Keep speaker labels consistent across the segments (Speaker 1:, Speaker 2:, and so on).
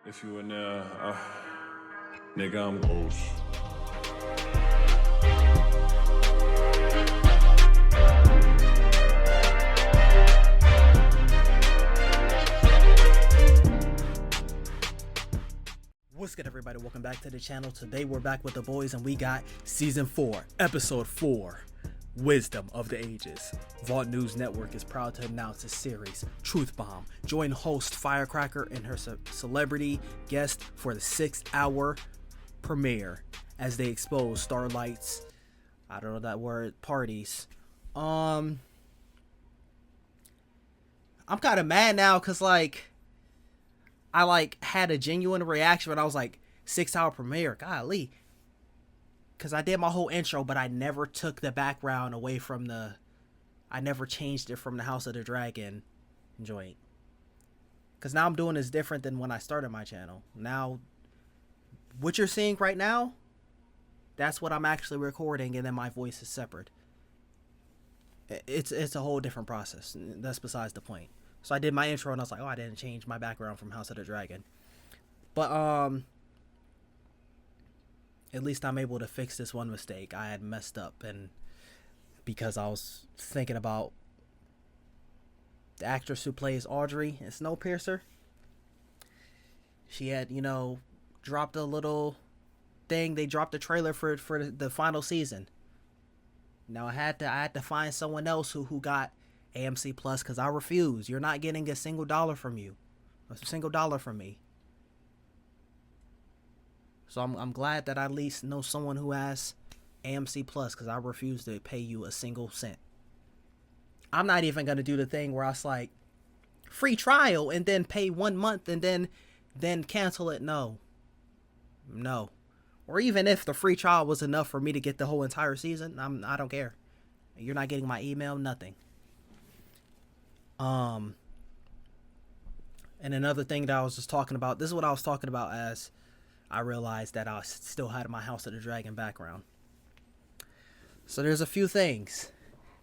Speaker 1: If you in there, nigga, I'm ghost.
Speaker 2: What's good, everybody? Welcome back to the channel. Today we're back with the boys and we got season 4 episode 4, Wisdom of the Ages. Vault News Network is proud to announce a series, Truth Bomb. Join host Firecracker and her celebrity guest for the 6-hour premiere as they expose Starlight's, I don't know that word, parties. I'm kind of mad now because I had a genuine reaction when I was like, 6-hour premiere, golly. Because I did my whole intro, but I never took the background away from I never changed it from the House of the Dragon joint. Because now I'm doing this different than when I started my channel. Now, what you're seeing right now, that's what I'm actually recording, and then my voice is separate. It's a whole different process. That's besides the point. So I did my intro, and I was like, oh, I didn't change my background from House of the Dragon. But, at least I'm able to fix this one mistake I had messed up, and because I was thinking about the actress who plays Audrey in Snowpiercer. She had, dropped a little thing. They dropped the trailer for the final season. Now I had to find someone else who got AMC Plus, because I refuse. You're not getting a single dollar from me. So I'm glad that I at least know someone who has AMC Plus, because I refuse to pay you a single cent. I'm not even going to do the thing where I was like, free trial and then pay 1 month and then cancel it. No. Or even if the free trial was enough for me to get the whole entire season, I don't care. You're not getting my email, nothing. And another thing that I was just talking about, this is what I was talking about as I realized that I still had my House of the Dragon background. So there's a few things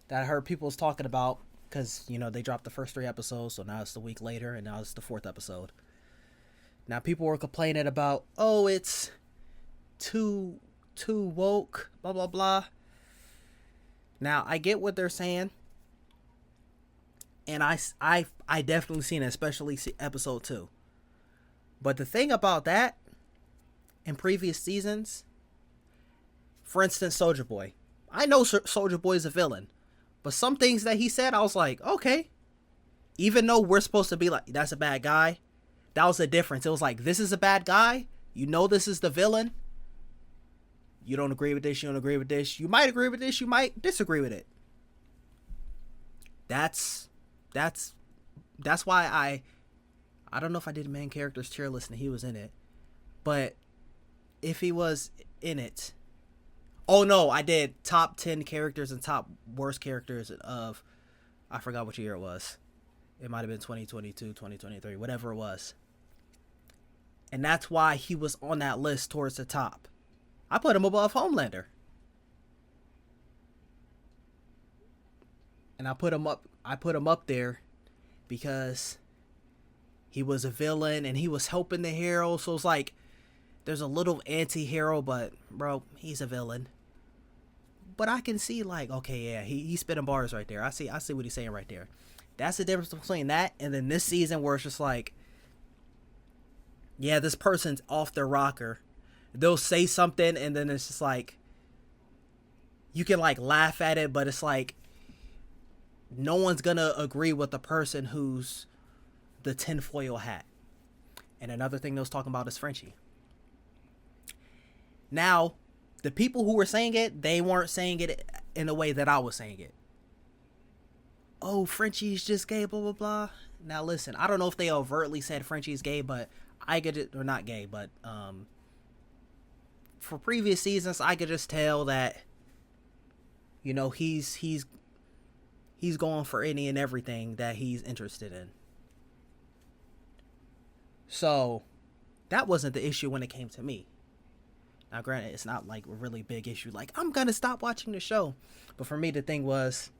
Speaker 2: that I heard people was talking about, because, they dropped the first 3 episodes, so now it's the week later, and now it's the 4th episode. Now people were complaining about, oh, it's too woke, blah, blah, blah. Now, I get what they're saying. And I definitely seen it, especially episode 2. But the thing about that, in previous seasons, for instance, Soulja Boy. I know Soulja Boy is a villain, but some things that he said, I was like, okay. Even though we're supposed to be like, that's a bad guy, that was the difference. It was like, this is a bad guy. This is the villain. You don't agree with this. You don't agree with this. You might agree with this. You might disagree with it. That's why I don't know if I did main characters tier list and he was in it, but if he was in it, oh no, I did top 10 characters and top worst characters of, I forgot which year it was. It might have been 2022, 2023, whatever it was. And that's why he was on that list towards the top. I put him above Homelander. And I put him up there because he was a villain and he was helping the hero. So it's like, there's a little anti-hero, but bro, he's a villain. But I can see okay, yeah, he's spitting bars right there. I see what he's saying right there. That's the difference between that and then this season where it's just like, yeah, this person's off their rocker. They'll say something and then it's just like, you can laugh at it, but it's like, no one's gonna agree with the person who's the tinfoil hat. And another thing they was talking about is Frenchie. Now, the people who were saying it, they weren't saying it in the way that I was saying it. Oh, Frenchie's just gay, blah, blah, blah. Now, listen, I don't know if they overtly said Frenchie's gay, but I get it, or not gay, but for previous seasons, I could just tell that, he's going for any and everything that he's interested in. So, that wasn't the issue when it came to me. Now, granted, it's not a really big issue. I'm going to stop watching the show. But for me, the thing was,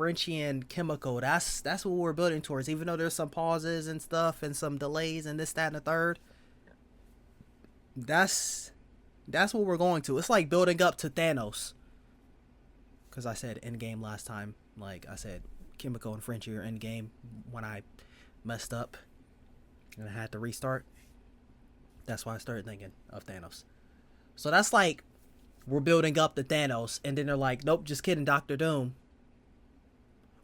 Speaker 2: Frenchie and chemical. That's what we're building towards. Even though there's some pauses and stuff and some delays and this, that, and the third. That's what we're going to. It's like building up to Thanos. Because I said Endgame last time. Like I said, Kimiko and Frenchie are Endgame when I messed up and I had to restart. That's why I started thinking of Thanos. So that's like we're building up to Thanos, and then they're like, nope, just kidding, Doctor Doom.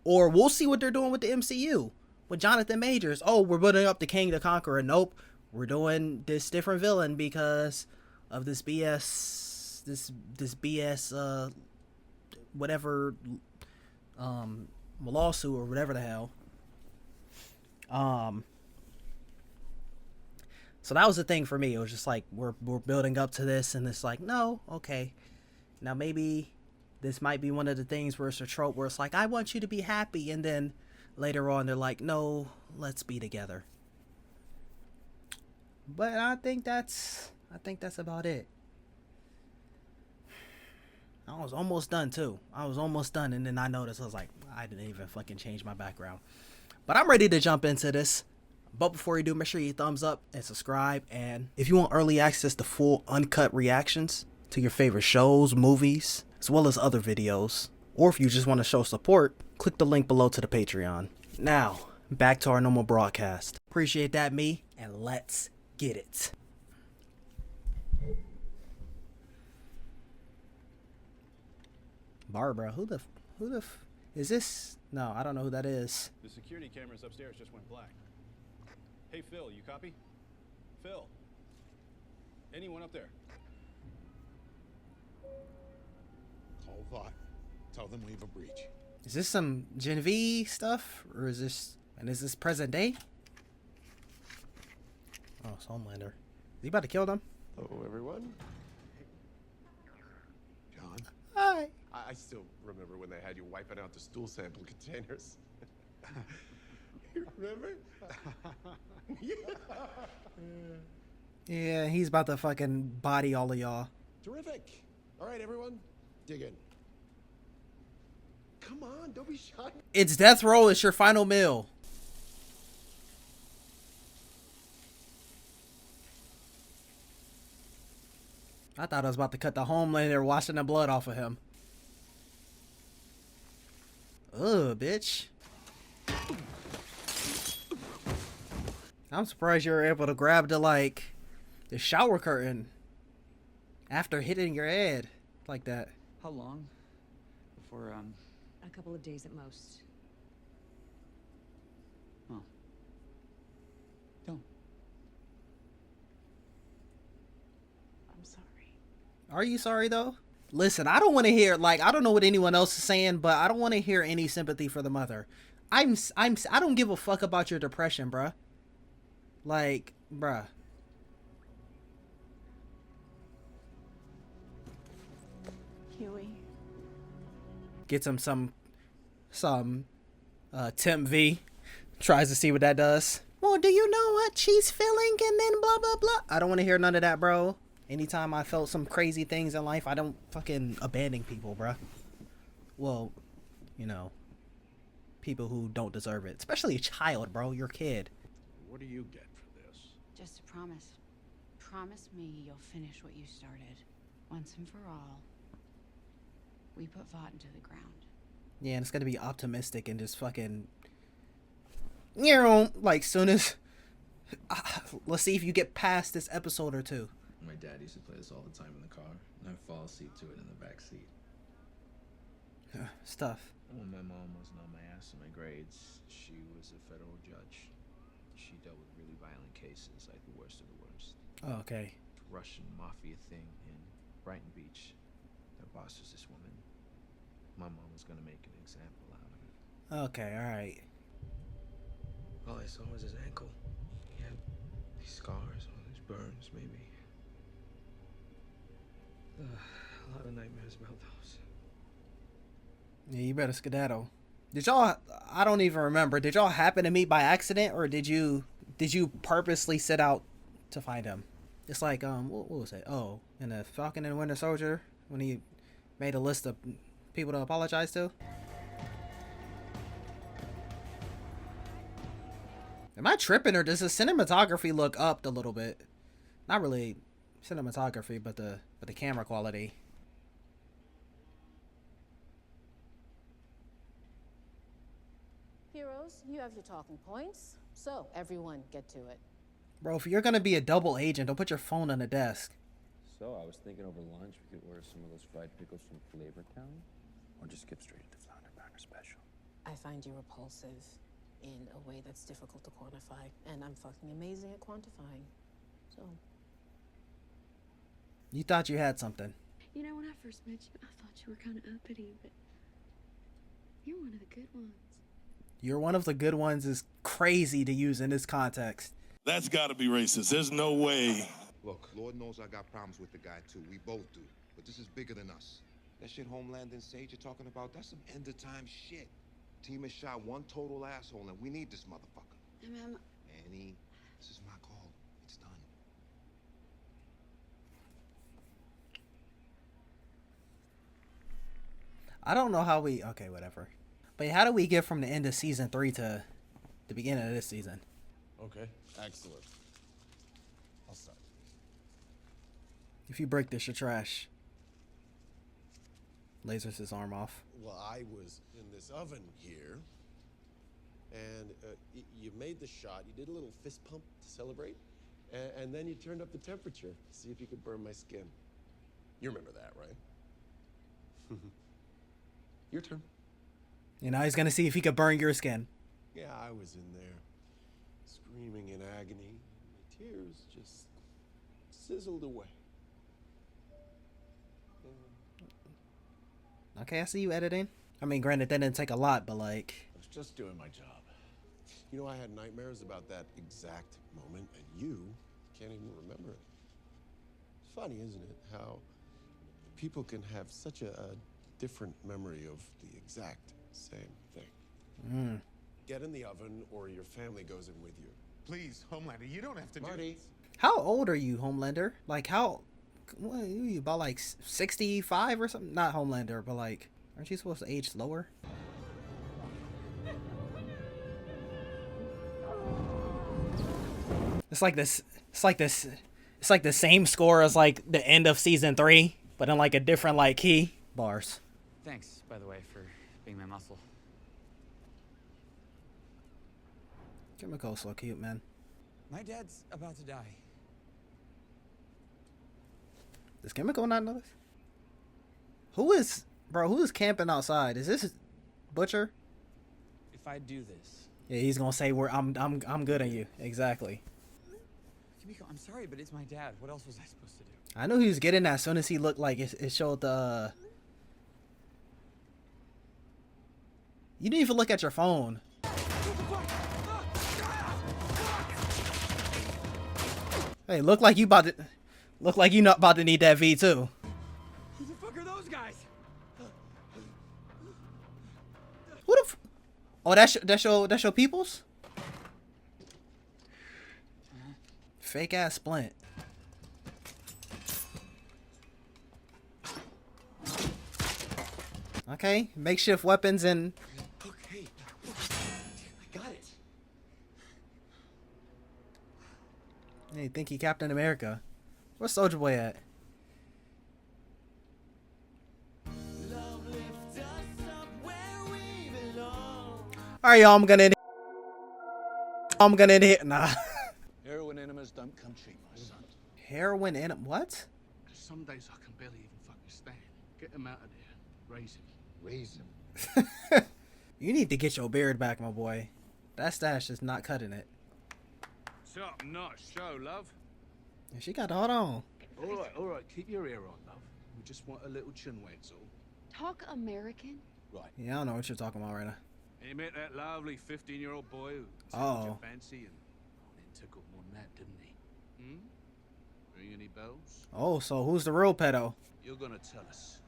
Speaker 2: Or we'll see what they're doing with the MCU with Jonathan Majors. Oh, we're building up the King the Conqueror. Nope, we're doing this different villain because of this BS, this BS, whatever, lawsuit or whatever the hell. So that was the thing for me. It was just like we're building up to this, and it's like, no, okay, now maybe this might be one of the things where it's a trope where it's like, I want you to be happy, and then later on they're like, no, let's be together. But I think that's about it. I was almost done too. I was almost done, and then I noticed I was like, I didn't even fucking change my background. But I'm ready to jump into this. But before you do, make sure you thumbs up and subscribe. And if you want early access to full uncut reactions to your favorite shows, movies, as well as other videos, or if you just want to show support, click the link below to the Patreon. Now, back to our normal broadcast. Appreciate that, me, and let's get it. Barbara, who the is this? No, I don't know who that is.
Speaker 1: The security cameras upstairs just went black. Hey, Phil, you copy? Phil? Anyone up there?
Speaker 3: Call Vought. Tell them we have a breach.
Speaker 2: Is this some Genevieve stuff? Or is this present day? Oh, it's Homelander. Is he about to kill them?
Speaker 4: Hello, everyone.
Speaker 3: John?
Speaker 2: Hi.
Speaker 4: I still remember when they had you wiping out the stool sample containers. You remember?
Speaker 2: Yeah, he's about to fucking body all of y'all.
Speaker 4: Terrific. All right, everyone, dig in. Come on, don't be shy.
Speaker 2: It's death row. It's your final meal. I thought I was about to cut the Homelander washing the blood off of him. Ugh, bitch. I'm surprised you were able to grab the shower curtain after hitting your head like that.
Speaker 5: How long before,
Speaker 6: A couple of days at most.
Speaker 5: Oh. Don't.
Speaker 6: I'm sorry.
Speaker 2: Are you sorry though? Listen, I don't want to hear, I don't know what anyone else is saying, but I don't want to hear any sympathy for the mother. I don't give a fuck about your depression, bruh. Bruh.
Speaker 6: Huey.
Speaker 2: Gets him some Temp V. Tries to see what that does. Well, do you know what she's feeling? And then blah, blah, blah. I don't want to hear none of that, bro. Anytime I felt some crazy things in life, I don't fucking abandon people, bruh. Well, you know, people who don't deserve it. Especially a child, bro. Your kid.
Speaker 3: What do you get for this?
Speaker 6: Just a promise. Promise me you'll finish what you started. Once and for all. We put Vought into the ground.
Speaker 2: Yeah, and it's gonna be optimistic and just fucking, you know, soon as let's see if you get past this episode or two.
Speaker 7: My dad used to play this all the time in the car, and I'd fall asleep to it in the back seat.
Speaker 2: Stuff.
Speaker 8: When my mom wasn't on my ass in my grades, she was a federal judge. She dealt with really violent cases, like the worst of the worst.
Speaker 2: Oh, okay.
Speaker 8: Russian mafia thing in Brighton Beach. Their boss was this woman. My mom was gonna make an example out of her.
Speaker 2: Okay, alright.
Speaker 7: All I saw was his ankle. He had these scars, all these burns, maybe. A lot of nightmares about those.
Speaker 2: Yeah, you better skedaddle. Did y'all, I don't even remember, did y'all happen to meet by accident, or did you purposely set out to find him? It's like, what was it? Oh, in the Falcon and Winter Soldier, when he made a list of people to apologize to? Am I tripping, or does the cinematography look upped a little bit? Not really cinematography, but the camera quality.
Speaker 9: Heroes, you have your talking points. So, everyone, get to it.
Speaker 2: Bro, if you're gonna be a double agent, don't put your phone on the desk.
Speaker 10: So, I was thinking over lunch we could order some of those fried pickles from Flavor Town, or just skip straight into Flounder Pounder Special.
Speaker 9: I find you repulsive in a way that's difficult to quantify, and I'm fucking amazing at quantifying. So.
Speaker 2: You thought you had something.
Speaker 11: You know, when I first met you, I thought you were kind of uppity, but you're one of the good ones.
Speaker 2: You're one of the good ones is crazy to use in this context.
Speaker 12: That's gotta be racist. There's no way.
Speaker 3: Look, Lord knows I got problems with the guy too. We both do. But this is bigger than us.
Speaker 4: That shit Homeland and Sage are talking about, that's some end of time shit. Team has shot one total asshole, and we need this motherfucker. Annie, this is my call. It's done.
Speaker 2: I don't know how we... Okay, whatever. But how do we get from the end of season 3 to the beginning of this season?
Speaker 3: Okay, excellent. I'll start.
Speaker 2: If you break this, you're trash. Lasers his arm off.
Speaker 13: Well, I was in this oven here, and you made the shot. You did a little fist pump to celebrate, and then you turned up the temperature to see if you could burn my skin. You remember that, right? Your turn.
Speaker 2: You know, he's gonna see if he could burn your skin.
Speaker 13: Yeah, I was in there, screaming in agony. My tears just sizzled away.
Speaker 2: Okay, I see you editing. I mean, granted, that didn't take a lot, but like...
Speaker 13: I was just doing my job. You know, I had nightmares about that exact moment, and you can't even remember it. It's funny, isn't it, how people can have such a different memory of the exact same thing. Get in the oven, or your family goes in with you.
Speaker 3: Please, Homelander, you don't have to
Speaker 13: Marty.
Speaker 3: do...
Speaker 2: How old are you, Homelander? Like, how... What are you, about like 65 or something? Not Homelander, but like, aren't you supposed to age slower? It's like this. It's like this. It's like the same score as like the end of season 3, but in like a different like key. Bars.
Speaker 5: Thanks, by the way, for being my muscle.
Speaker 2: Kimiko's so cute, man.
Speaker 5: My dad's about to die.
Speaker 2: Does Kimiko not know this? Who is, bro? Who is camping outside? Is this Butcher?
Speaker 5: If I do this,
Speaker 2: yeah, he's gonna say I'm good on you. Exactly.
Speaker 5: Kimiko, I'm sorry, but it's my dad. What else was I supposed to do?
Speaker 2: I knew he was getting that as soon as he looked like it showed the. You didn't even look at your phone. Hey, look like you about to. Look like you not about to need that V2.
Speaker 5: Who the fuck are those guys?
Speaker 2: Who the? Oh, that's your peoples. Fake ass Splint. Okay, makeshift weapons and.
Speaker 5: Okay, I got it.
Speaker 2: Hey, think he Captain America? Where's Soldier Boy at? Alright, y'all, I'm gonna hit. Nah.
Speaker 1: Heroin enemas don't come cheap, my son.
Speaker 2: Heroin enem. What?
Speaker 1: Some days I can barely even fucking stand. Get him out of there. Raise him.
Speaker 3: Raise him.
Speaker 2: You need to get your beard back, my boy. That stash is not cutting it.
Speaker 1: Something nice show, love.
Speaker 2: Yeah, she got hold on.
Speaker 1: All right. Keep your ear on, love. We just want a little chin wag's all.
Speaker 11: Talk American?
Speaker 1: Right.
Speaker 2: Yeah, I don't know what you're talking about right now.
Speaker 1: He met that lovely 15-year-old boy who
Speaker 2: Oh.
Speaker 1: your fancy and then took up more than that, didn't he? Ring any bells?
Speaker 2: Oh, so who's the real pedo?
Speaker 1: You're gonna tell us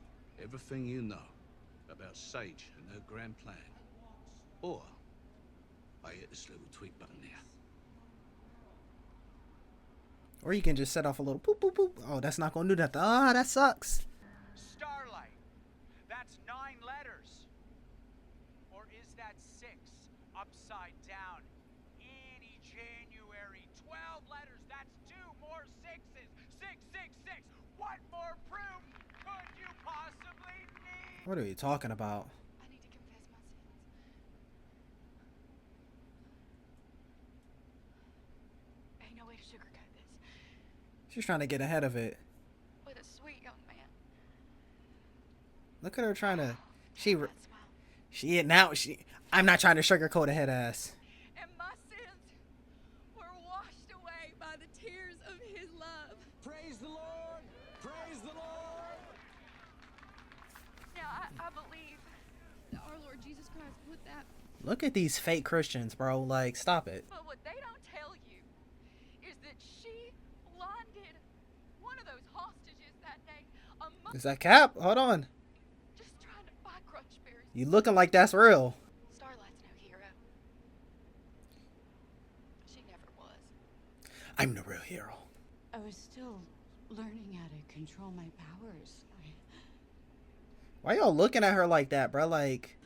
Speaker 1: everything you know about Sage and her grand plan. Or I hit this little tweet button there.
Speaker 2: Or you can just set off a little poop, poop, poop. Oh, that's not gonna do that. Ah, that sucks.
Speaker 14: Starlight. That's 9 letters. Or is that 6 upside down? Any January. 12 letters. That's 2 more sixes. 666. What more proof could you possibly need?
Speaker 2: What are you talking about?
Speaker 6: I need to confess my sins. Ain't no way to sugarcoat this.
Speaker 2: She's trying to get ahead of it.
Speaker 6: With a sweet young man.
Speaker 2: Look at her trying to. I'm not trying to sugarcoat a head ass.
Speaker 15: And my sins were washed away by the tears of his love.
Speaker 5: Praise the Lord! Praise the Lord!
Speaker 15: Now, I believe that our Lord Jesus Christ put that.
Speaker 2: Look at these fake Christians, bro. Like, stop it.
Speaker 15: But what they don't tell you is that she blinded one of those hostages that day.
Speaker 2: Is that Cap? Hold on.
Speaker 15: Just trying to buy crunchberries.
Speaker 2: You looking like that's real.
Speaker 6: Starlight's no hero. She never was.
Speaker 2: I'm the real hero.
Speaker 6: I was still learning how to control my powers.
Speaker 2: Why y'all looking at her like that, bro? Like,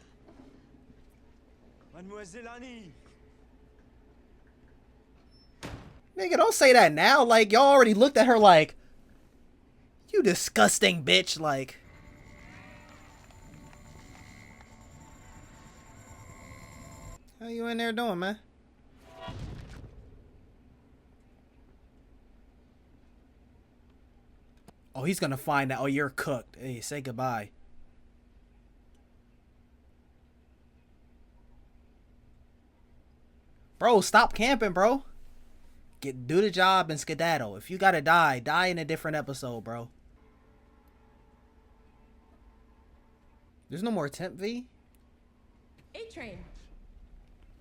Speaker 5: Mademoiselle Annie.
Speaker 2: nigga, don't say that now. Like, y'all already looked at her like, you disgusting bitch. Like, how you in there doing, man? Oh, he's gonna find out. Oh, you're cooked. Hey, say goodbye. Bro, stop camping, bro. Do the job and skedaddle. If you gotta die, die in a different episode, bro. There's no more temp V?
Speaker 16: A-Train.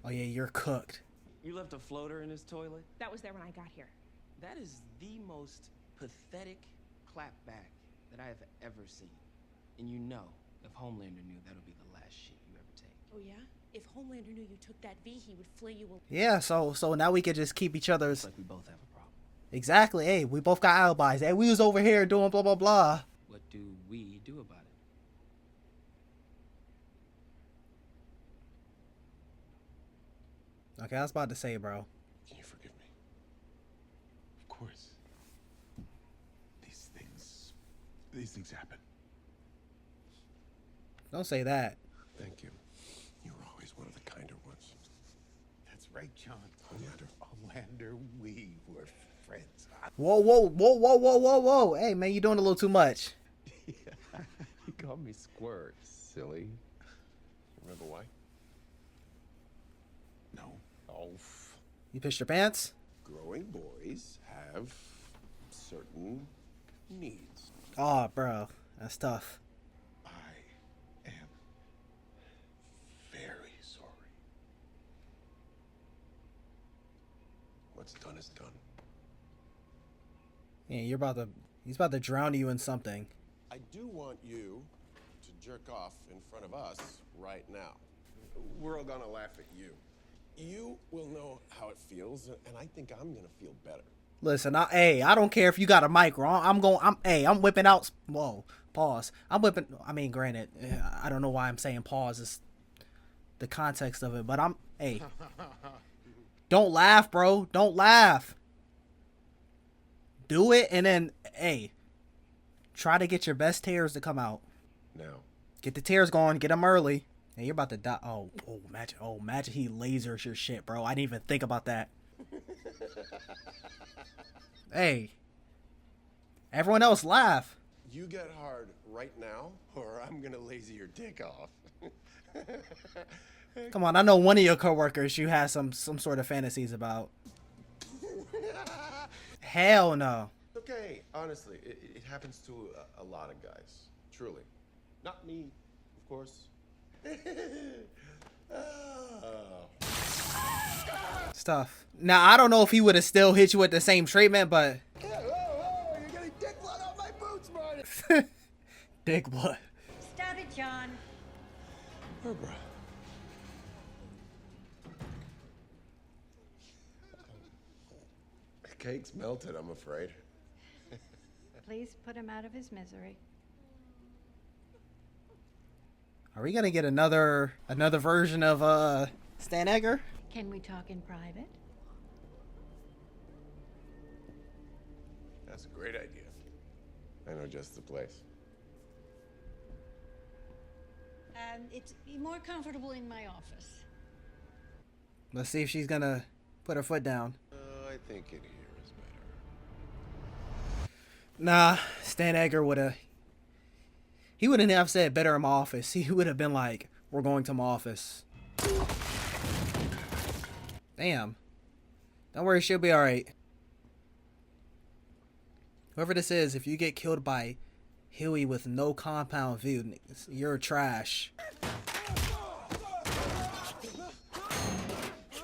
Speaker 2: Oh yeah, you're cooked.
Speaker 7: You left a floater in his toilet?
Speaker 16: That was there when I got here.
Speaker 7: That is the most pathetic clapback that I have ever seen. And you know, if Homelander knew, that'll be the last shit you ever take.
Speaker 16: Oh yeah? If Homelander knew you took that V, he would flay you.
Speaker 2: Yeah, so now we could just keep each other's.
Speaker 7: Like we both have a problem.
Speaker 2: Exactly. Hey, we both got alibis. Hey, we was over here doing blah blah blah.
Speaker 7: What do we do about it?
Speaker 2: Okay, I was about to say, bro.
Speaker 13: Can you forgive me? Of course. These things happen.
Speaker 2: Don't say that.
Speaker 13: Thank you. You were always one of the kinder ones.
Speaker 1: That's right, John. Homelander, we were friends.
Speaker 2: Whoa, whoa, whoa, whoa, whoa, whoa, whoa. Hey, man, you doing a little too much.
Speaker 10: You called me Squirt, silly. Remember why?
Speaker 13: No.
Speaker 10: Oh.
Speaker 2: You pissed your pants?
Speaker 13: Growing boys have certain needs.
Speaker 2: Oh, bro. That's tough.
Speaker 13: I am very sorry. What's done is done.
Speaker 2: Yeah, he's about to drown you in something.
Speaker 13: I do want you to jerk off in front of us right now. We're all gonna laugh at you. You will know how it feels, and I think I'm gonna feel better.
Speaker 2: Listen, I don't care if you got a mic or I'm whipping out. Whoa, pause. I mean, granted, I don't know why I'm saying pause. Is the context of it, but don't laugh, bro. Don't laugh. Do it, and then, try to get your best tears to come out.
Speaker 13: Now.
Speaker 2: Get the tears going. Get them early. And you're about to die. Imagine he lasers your shit, bro. I didn't even think about that. Hey, everyone else laugh.
Speaker 13: You get hard right now, or I'm gonna laser your dick off.
Speaker 2: Come on, I know one of your coworkers you have some sort of fantasies about. Hell no.
Speaker 13: Okay, honestly, it happens to a lot of guys. Truly. Not me, of course.
Speaker 2: Stuff. Now, I don't know if he would have still hit you with the same treatment, but...
Speaker 13: Whoa, you're getting dick blood on my boots, Marty!
Speaker 2: Dick blood.
Speaker 17: Stop it, John.
Speaker 13: Barbara. The cake's melted, I'm afraid.
Speaker 17: Please put him out of his misery.
Speaker 2: Are we gonna get another version of Stan Edgar?
Speaker 17: Can we talk in private?
Speaker 13: That's a great idea. I know just the place.
Speaker 17: It's more comfortable in my office.
Speaker 2: Let's see if she's gonna put her foot down.
Speaker 13: I think in here is better.
Speaker 2: Nah, Stan Edgar would've... He wouldn't have said better in my office. He would have been like, we're going to my office. Damn. Don't worry, she'll be alright. Whoever this is, if you get killed by Huey with no compound view, you're trash.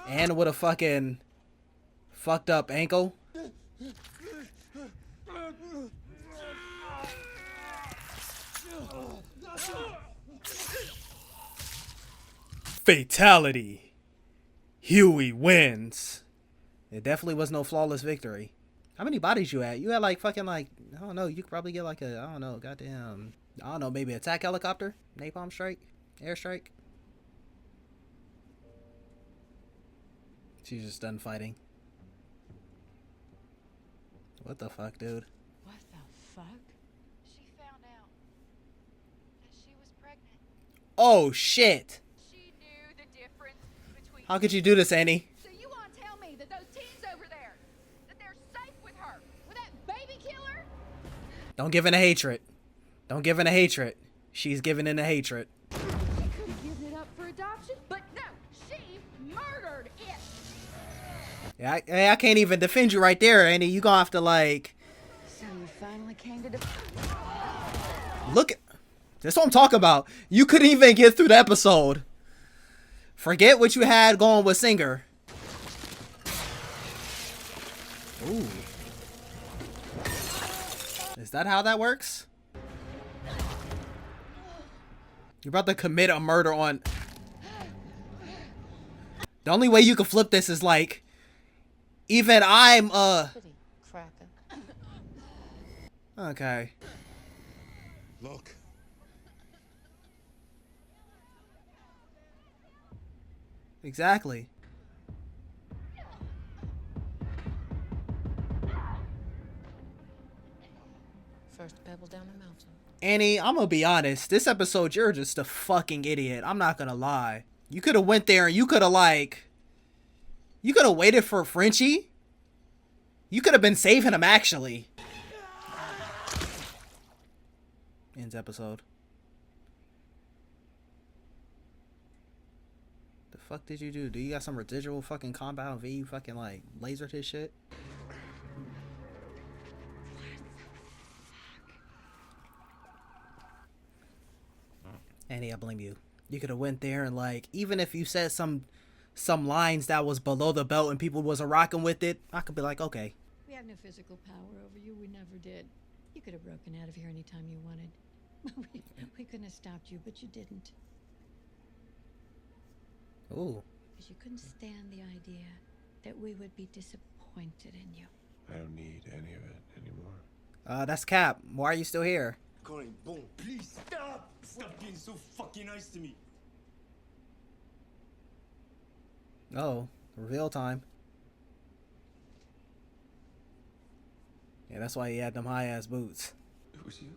Speaker 2: And with a fucking fucked up ankle. Fatality. Huey wins. It definitely was no flawless victory. How many bodies you had? You had like fucking like, I don't know, you could probably get like a, I don't know, goddamn, I don't know, maybe attack helicopter? Napalm strike? Airstrike? She's just done fighting. What the fuck, dude?
Speaker 6: What the fuck? She found out that she was pregnant.
Speaker 2: Oh shit!
Speaker 6: She knew the difference between...
Speaker 2: How could you do this, Annie?
Speaker 15: So you want to tell me that those teens over there, that they're safe with her, with that baby killer?
Speaker 2: Don't give in to hatred. Don't give in to hatred. She's giving in to hatred.
Speaker 15: She could have given it up for adoption, but no, she murdered it.
Speaker 2: Yeah, I can't even defend you right there, Annie. You gonna have to like...
Speaker 6: So you finally came to...
Speaker 2: Look, that's what I'm talking about. You couldn't even get through the episode. Forget what you had going with Singer. Ooh. Is that how that works? You're about to commit a murder on... The only way you can flip this is like... Even I'm, Okay.
Speaker 3: Look.
Speaker 2: Exactly.
Speaker 9: First pebble down the mountain.
Speaker 2: Annie, I'm gonna be honest. This episode, you're just a fucking idiot. I'm not gonna lie. You could have went there and you could have like... You could have waited for Frenchie. You could have been saving him, actually. Ends episode. The fuck did you do? Do you got some residual fucking compound V? You fucking like lasered his shit? Annie, I blame you. You could have went there and like, even if you said some lines that was below the belt and people wasn't rocking with it, I could be like, okay.
Speaker 17: We have no physical power over you. We never did. You could have broken out of here anytime you wanted. we couldn't have stopped you, but you didn't.
Speaker 2: Ooh.
Speaker 17: Because you couldn't stand the idea that we would be disappointed in you.
Speaker 13: I don't need any of it anymore.
Speaker 2: That's Cap. Why are you still here?
Speaker 18: Going boom, please stop! Stop being so fucking nice to me.
Speaker 2: Oh, reveal time. Yeah, that's why he had them high ass boots.
Speaker 18: It was you?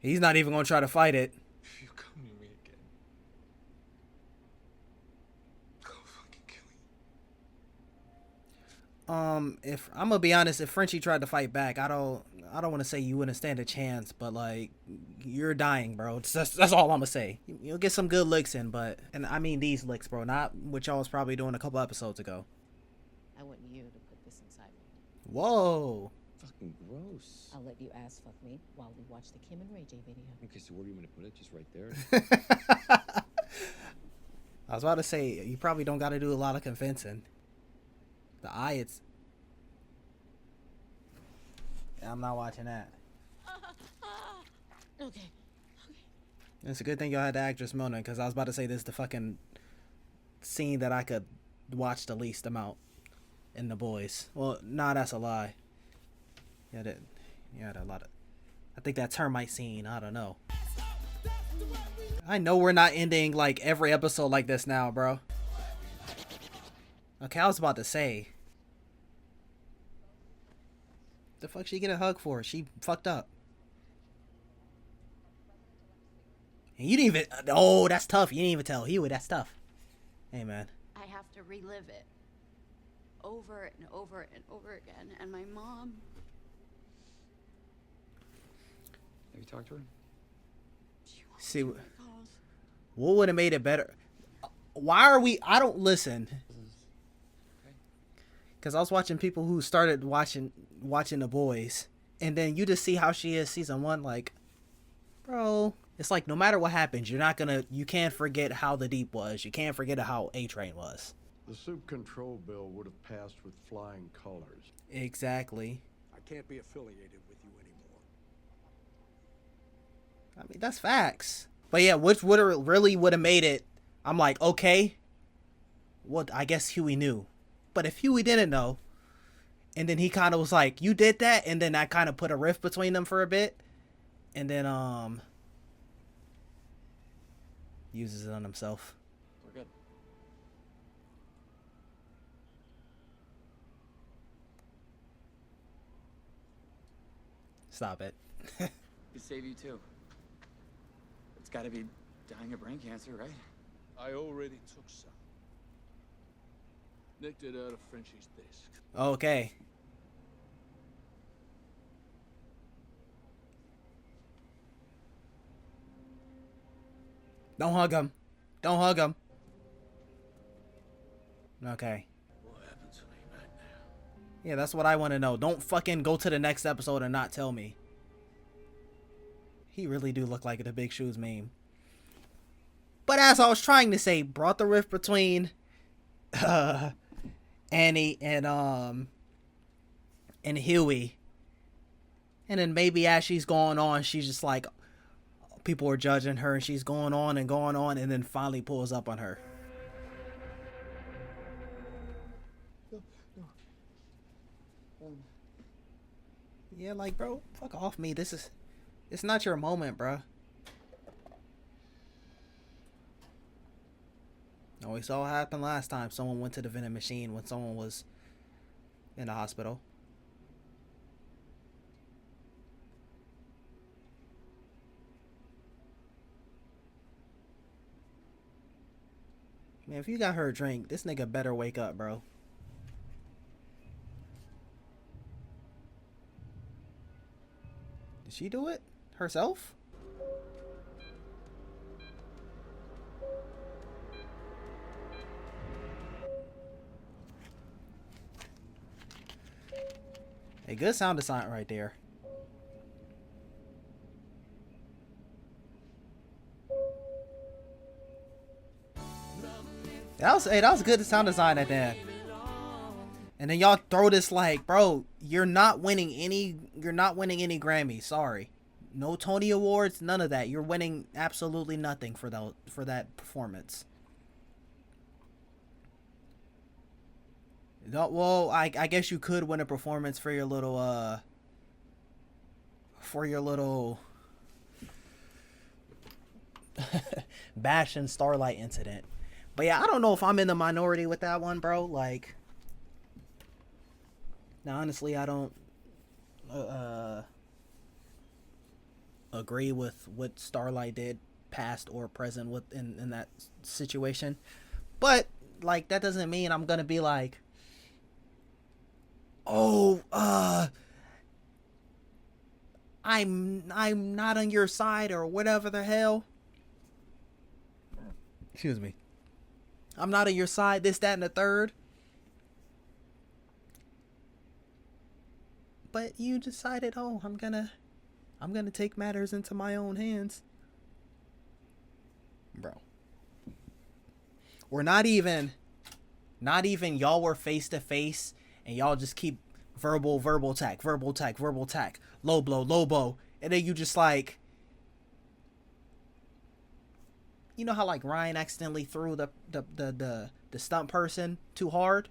Speaker 2: He's not even gonna try to fight it.
Speaker 18: If you come near me again, go fucking kill me.
Speaker 2: If I'm gonna be honest, if Frenchie tried to fight back, I don't want to say you wouldn't stand a chance, but like, you're dying, bro. That's all I'm gonna say. You'll get some good licks in, and I mean these licks, bro, not what y'all was probably doing a couple episodes ago.
Speaker 9: I want you to put this inside me.
Speaker 2: Whoa.
Speaker 10: Fucking gross.
Speaker 9: I'll let you ass fuck me while we watch the Kim and Ray J video.
Speaker 10: Okay, so where do you want me to put it? Just right there?
Speaker 2: I was about to say, you probably don't got to do a lot of convincing. The eye, it's... I'm not watching that.
Speaker 9: Okay.
Speaker 2: It's a good thing y'all had the actress Mona, because I was about to say this is the fucking scene that I could watch the least amount in The Boys. Well, nah, that's a lie. Yeah, a lot of... I think that termite scene, I don't know. I know we're not ending like every episode like this now, bro. Okay, I was about to say. The fuck she get a hug for? She fucked up. And you didn't even... Oh, that's tough. You didn't even tell Huey. That's tough. Hey, man.
Speaker 6: I have to relive it. Over and over and over again. And my mom...
Speaker 5: Have you talked to her?
Speaker 2: See, what would have made it better? Why are we... I don't listen. Because I was watching people who started watching The Boys. And then you just see how she is season 1. Like, bro... It's like no matter what happens, you can't forget how the Deep was. You can't forget how A-Train was.
Speaker 19: The soup control bill would have passed with flying colors.
Speaker 2: Exactly.
Speaker 19: I can't be affiliated with you anymore.
Speaker 2: I mean, that's facts. But yeah, which would have really would have made it. I'm like, okay. Well, I guess Huey knew. But if Huey didn't know, and then he kind of was like, you did that, and then that kind of put a rift between them for a bit. And then, uses it on himself.
Speaker 5: We're good.
Speaker 2: Stop it.
Speaker 5: Could save you too. It's gotta be dying of brain cancer, right?
Speaker 1: I already took some. Nicked it out of Frenchie's desk.
Speaker 2: Okay. Don't hug him. Don't hug him. Okay.
Speaker 1: What happened to me right now?
Speaker 2: Yeah, that's what I want to know. Don't fucking go to the next episode and not tell me. He really do look like the Big Shoes meme. But as I was trying to say, brought the rift between Annie and Huey. And then maybe as she's going on, she's just like, people are judging her, and she's going on, and then finally pulls up on her. Yeah, like, bro, fuck off me. It's not your moment, bro. Oh, we saw what happened last time. Someone went to the vending machine when someone was in the hospital. Man, if you got her a drink, this nigga better wake up, bro. Did she do it herself? A good sound design right there. That was good sound design at that. And then y'all throw this like, bro, you're not winning any Grammys. Sorry. No Tony Awards, none of that. You're winning absolutely nothing for that performance. No, well, I guess you could win a performance for your little Bash and Starlight incident. But yeah, I don't know if I'm in the minority with that one, bro. Like, now honestly, I don't agree with what Starlight did, past or present, with in that situation. But like, that doesn't mean I'm gonna be like, oh, I'm not on your side or whatever the hell. Excuse me. I'm not on your side, this, that, and the third. But you decided, oh, I'm gonna take matters into my own hands. Bro. We're not even y'all were face to face and y'all just keep verbal attack, low blow, and then you just like, you know how like Ryan accidentally threw the stunt person too hard?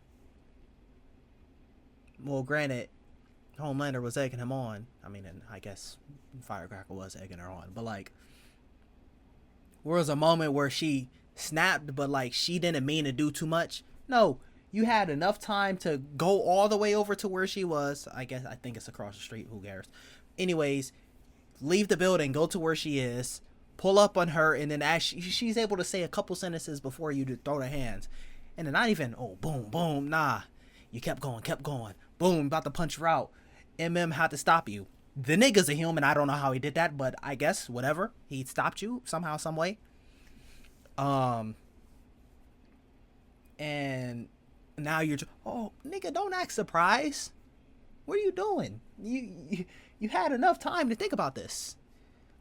Speaker 2: Well, granted, Homelander was egging him on. I mean, and I guess Firecracker was egging her on, but like, was a moment where she snapped, but like she didn't mean to do too much. No, you had enough time to go all the way over to where she was. I think it's across the street. Who cares? Anyways, leave the building, go to where she is, pull up on her, and then as she's able to say a couple sentences before you to throw the hands. And then not even, oh, boom, boom, nah. You kept going. Boom, about to punch her out. Had to stop you. The nigga's a human. I don't know how he did that, but I guess, whatever. He stopped you somehow, some way. And now you're nigga, don't act surprised. What are you doing? You had enough time to think about this.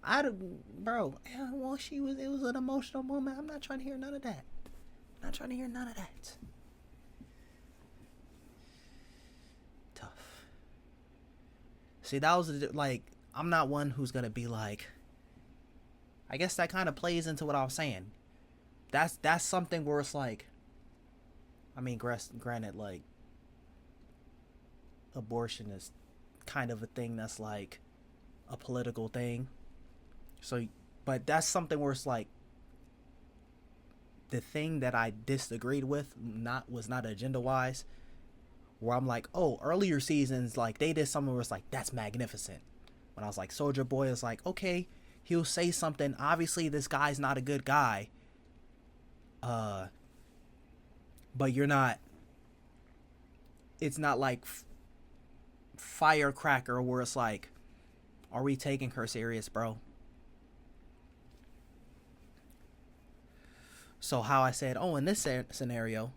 Speaker 2: Bro, well, it was an emotional moment. I'm not trying to hear none of that. Tough. See, that was like, I'm not one who's gonna be like, I guess that kind of plays into what I was saying. That's something where it's like, I mean, granted, like, abortion is kind of a thing that's like a political thing. So, but that's something where it's like, the thing that I disagreed with was not agenda wise, where I'm like, oh, earlier seasons, like, they did something where it's like, that's magnificent. When I was like, Soldier Boy is like, okay, he'll say something. Obviously, this guy's not a good guy. But you're not, it's not like Firecracker where it's like, are we taking her serious, bro? So how I said, oh, in this scenario,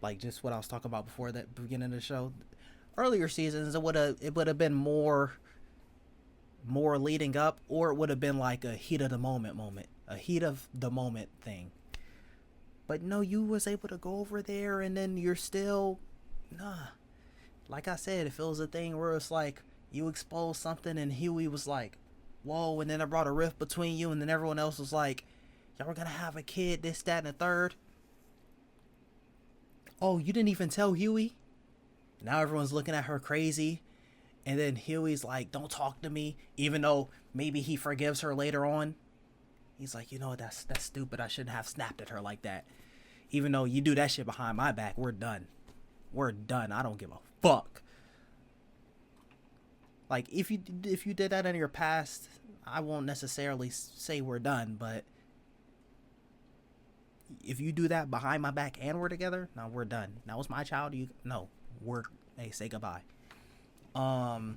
Speaker 2: like just what I was talking about before that beginning of the show, earlier seasons, it would have been more leading up, or it would have been like a heat of the moment thing. But no, you was able to go over there, and then you're still, like I said, if it was a thing where it's like you exposed something and Huey was like, whoa, and then I brought a rift between you, and then everyone else was like, y'all were gonna have a kid, this, that, and the third. Oh, you didn't even tell Huey? Now everyone's looking at her crazy. And then Huey's like, don't talk to me. Even though maybe he forgives her later on. He's like, you know, that's stupid. I shouldn't have snapped at her like that. Even though you do that shit behind my back, we're done. I don't give a fuck. Like, if you did that in your past, I won't necessarily say we're done, but if you do that behind my back and we're together, now we're done. Now it's my child. Hey, say goodbye. But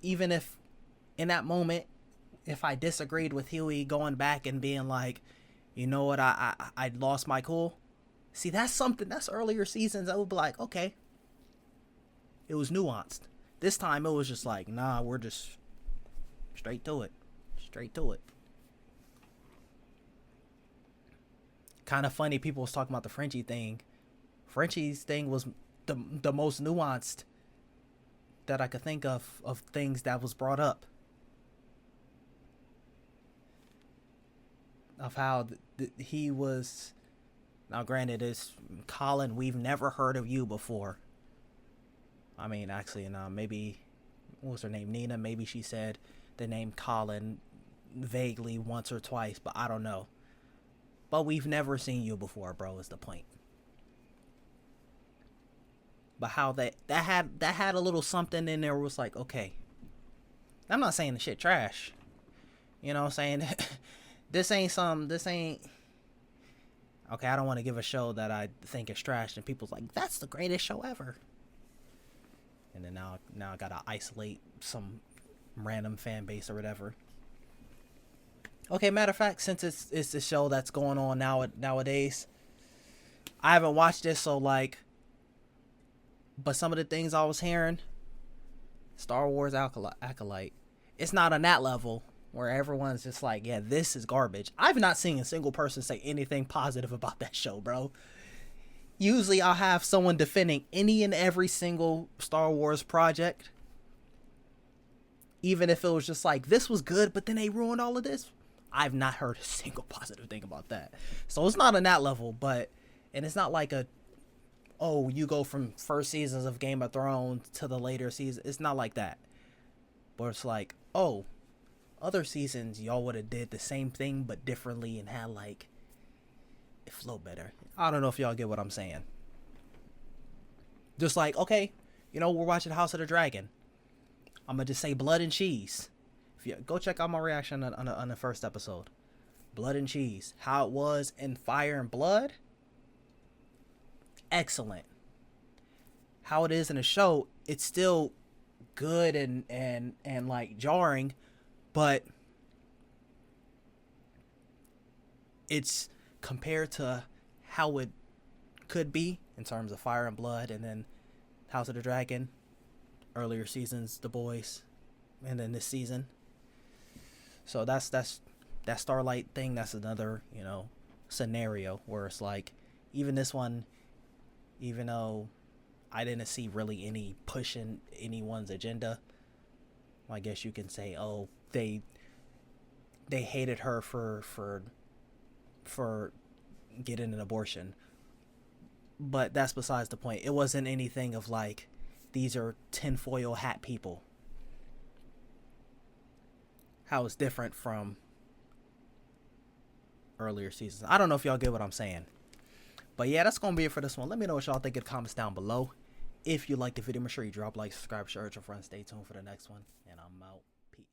Speaker 2: even if in that moment, if I disagreed with Huey going back and being like, you know what, I lost my cool. See, that's earlier seasons. I would be like, okay. It was nuanced. This time it was just like, nah, we're just straight to it. Kind of funny, people was talking about the Frenchie thing. Frenchie's thing was the most nuanced that I could think of things that was brought up. Of how he was, now granted, it's Colin, we've never heard of you before. I mean, actually, maybe, what was her name, Nina? Maybe she said the name Colin vaguely once or twice, but I don't know. But we've never seen you before, bro, is the point. But how that had a little something in there was like, okay. I'm not saying the shit trash. You know what I'm saying? This ain't okay, I don't want to give a show that I think is trash and people's like, that's the greatest show ever. And then now I gotta isolate some random fan base or whatever. Okay, matter of fact, since it's the show that's going on nowadays, I haven't watched this, so like, but some of the things I was hearing, Star Wars Acolyte, it's not on that level where everyone's just like, yeah, this is garbage. I've not seen a single person say anything positive about that show, bro. Usually I'll have someone defending any and every single Star Wars project. Even if it was just like, this was good, but then they ruined all of this. I've not heard a single positive thing about that. So it's not on that level, and it's not like you go from first seasons of Game of Thrones to the later seasons. It's not like that. But it's like, Other seasons, y'all would have did the same thing but differently and had like it flowed better. I don't know if y'all get what I'm saying. Just like, okay, you know, we're watching House of the Dragon. I'm gonna just say blood and cheese. If you go check out my reaction on the first episode, blood and cheese, how it was in Fire and Blood, excellent. How it is in the show, it's still good and like jarring, but it's compared to how it could be in terms of Fire and Blood, and then House of the Dragon, earlier seasons, The Boys, and then this season. So that's that Starlight thing. That's another, you know, scenario where it's like, even this one, even though I didn't see really any pushing anyone's agenda, I guess you can say, oh, they hated her for getting an abortion. But that's besides the point. It wasn't anything of like, these are tinfoil hat people. How it's different from earlier seasons. I don't know if y'all get what I'm saying. But yeah, that's going to be it for this one. Let me know what y'all think in the comments down below. If you liked the video, make sure you drop a like, subscribe, share with your friends. Stay tuned for the next one. And I'm out. Peace.